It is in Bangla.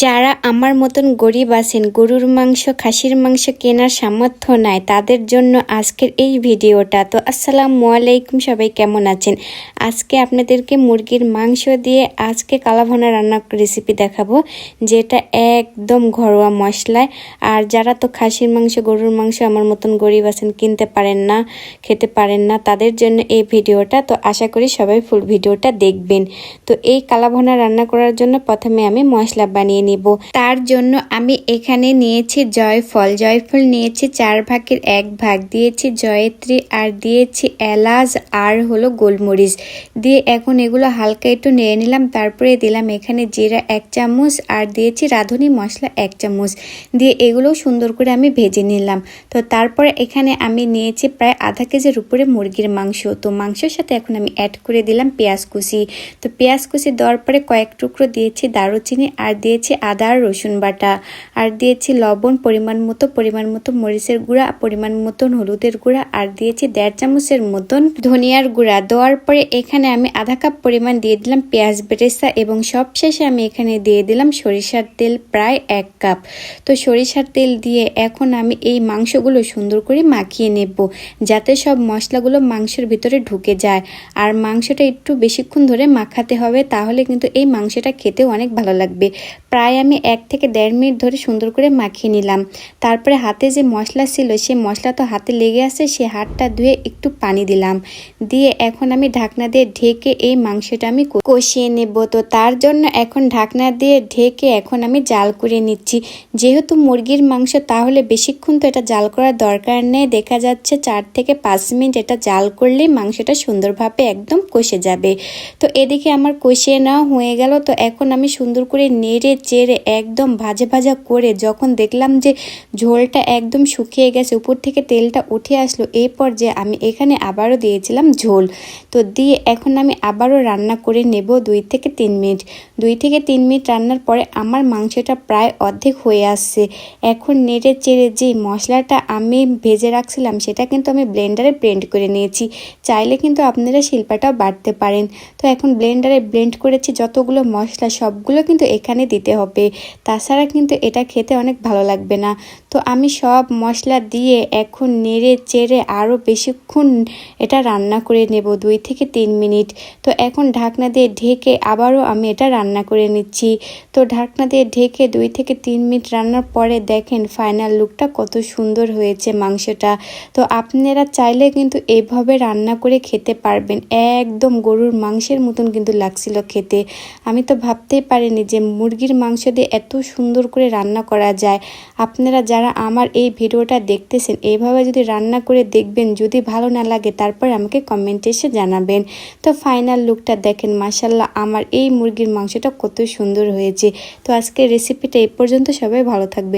যারা আমার মতন গরিব আছেন, গরুর মাংস খাসির মাংস কেনার সামর্থ্য নাই, তাদের জন্য আজকের এই ভিডিওটা। তো আসসালামু আলাইকুম, সবাই কেমন আছেন? আজকে আপনাদেরকে মুরগির মাংস দিয়ে আজকে কালাভুনা রান্নার রেসিপি দেখাবো, যেটা একদম ঘরোয়া মশলায়। আর যারা তো খাসির মাংস গরুর মাংস আমার মতন গরিব আছেন, কিনতে পারেন না, খেতে পারেন না, তাদের জন্য এই ভিডিওটা। তো আশা করি সবাই ফুল ভিডিওটা দেখবেন। তো এই কালাভুনা রান্না করার জন্য প্রথমে আমি মশলা বানিয়ে নিব। তার জন্য আমি এখানে নিয়েছি জয়ফল নিয়েছি 1/4 ভাগ, দিয়েছি জয়ত্রী আর দিয়েছি এলাচ আর হলো গোলমরিচ দিয়ে এখন এগুলো হালকা একটু নেড়ে নিলাম। তারপরে দিলাম এখানে জিরা 1 চামচ আর দিয়েছি রাঁধুনি মশলা 1 চামচ দিয়ে এগুলো সুন্দর করে আমি ভেজে নিলাম। তো তারপরে এখানে আমি নিয়েছি প্রায় আধা কেজির উপরে মুরগির মাংস। তো মাংসের সাথে এখন আমি অ্যাড করে দিলাম পেঁয়াজ কুচি। তো পেঁয়াজ কুচি দেওয়ার পরে কয়েক টুকরো দিয়েছি দারুচিনি আর দিয়েছি আদা আর রসুন বাটা আর দিয়েছি লবণ পরিমাণ মতো মরিচের গুঁড়া, পরিমাণ মতন হলুদের গুঁড়া আর দিয়েছি 1.5 চামচের মতন ধনিয়ার গুঁড়া। দেওয়ার পরে এখানে আমি আধা কাপ পরিমাণ দিয়ে দিলাম পেঁয়াজ বেরেস্তা এবং সবশেষে আমি এখানে দিয়ে দিলাম সরিষার তেল প্রায় 1 কাপ। তো সরিষার তেল দিয়ে এখন আমি এই মাংসগুলো সুন্দর করে মাখিয়ে নেব, যাতে সব মশলাগুলো মাংসের ভিতরে ঢুকে যায়। আর মাংসটা একটু বেশিক্ষণ ধরে মাখাতে হবে, তাহলে কিন্তু এই মাংসটা খেতেও অনেক ভালো লাগবে। প্রায় আমি 1 থেকে 1.5 মিনিট ধরে সুন্দর করে মাখিয়ে নিলাম। তারপরে হাতে যে মশলা ছিল, সে মশলা তো হাতে লেগে আছে, সে হাতটা ধুয়ে একটু পানি দিলাম, দিয়ে এখন আমি ঢাকনা দিয়ে ঢেকে এই মাংসটা আমি কষিয়ে নেব। তো তার জন্য এখন ঢাকনা দিয়ে ঢেকে এখন আমি জাল করে নিচ্ছি। যেহেতু মুরগির মাংস, তাহলে বেশিক্ষণ তো এটা জাল করার দরকার নেই। দেখা যাচ্ছে 4 থেকে 5 মিনিট এটা জাল করলেই মাংসটা সুন্দরভাবে একদম কষে যাবে। তো এদিকে আমার কষিয়ে নেওয়া হয়ে গেল। তো এখন আমি সুন্দর করে নেড়ে চেড়ে একদম ভাজা করে যখন দেখলাম যে ঝোলটা একদম শুকিয়ে গেছে, উপর থেকে তেলটা উঠে আসলো, এই পর্যায়ে আমি এখানে আবারও দিয়েছিলাম ঝোল। তো দিয়ে এখন আমি আবারও রান্না করে নেব 2 থেকে 3 মিনিট। 2 থেকে 3 মিনিট রান্নার পরে আমার মাংসটা প্রায় অর্ধেক হয়ে আসছে। এখন নেড়ে চেড়ে যে মশলাটা আমি ভেজে রাখছিলাম, সেটা কিন্তু আমি ব্লেন্ডারে ব্লেন্ড করে নিয়েছি। চাইলে কিন্তু আপনারা শিল্পাটাও বাটতে পারেন। তো এখন ব্লেন্ডারে ব্লেন্ড করেছি যতগুলো মশলা, সবগুলো কিন্তু এখানে দিতে হবে, তাছাড়া কিন্তু এটা খেতে অনেক ভালো লাগবে না। তো আমি সব মশলা দিয়ে এখন নেড়ে চেড়ে আরও বেশিক্ষণ এটা রান্না করে নেব, 2 থেকে 3 মিনিট। তো এখন ঢাকনা দিয়ে ঢেকে আবারও আমি এটা রান্না করে নিচ্ছি। তো ঢাকনা দিয়ে ঢেকে 2 থেকে 3 মিনিট রান্নার পরে দেখেন ফাইনাল লুকটা কত সুন্দর হয়েছে মাংসটা। তো আপনারা চাইলে কিন্তু এইভাবে রান্না করে খেতে পারবেন, একদম গরুর মাংসের মতন কিন্তু লাগছিল খেতে। আমি তো ভাবতেই পারিনি যে মুরগির মাংস দিয়ে এত সুন্দর করে রান্না করা যায়। আপনারা যারা আমার এই ভিডিওটা দেখতেছেন, এইভাবে যদি রান্না করে দেখবেন, যদি ভালো না লাগে তারপর আমাকে কমেন্টে এসে জানাবেন। তো ফাইনাল লুকটা দেখেন, মাশাল্লাহ আমার এই মুরগির মাংসটা কত সুন্দর হয়েছে। তো আজকের রেসিপিটা এই পর্যন্ত, সবাই ভালো থাকবেন।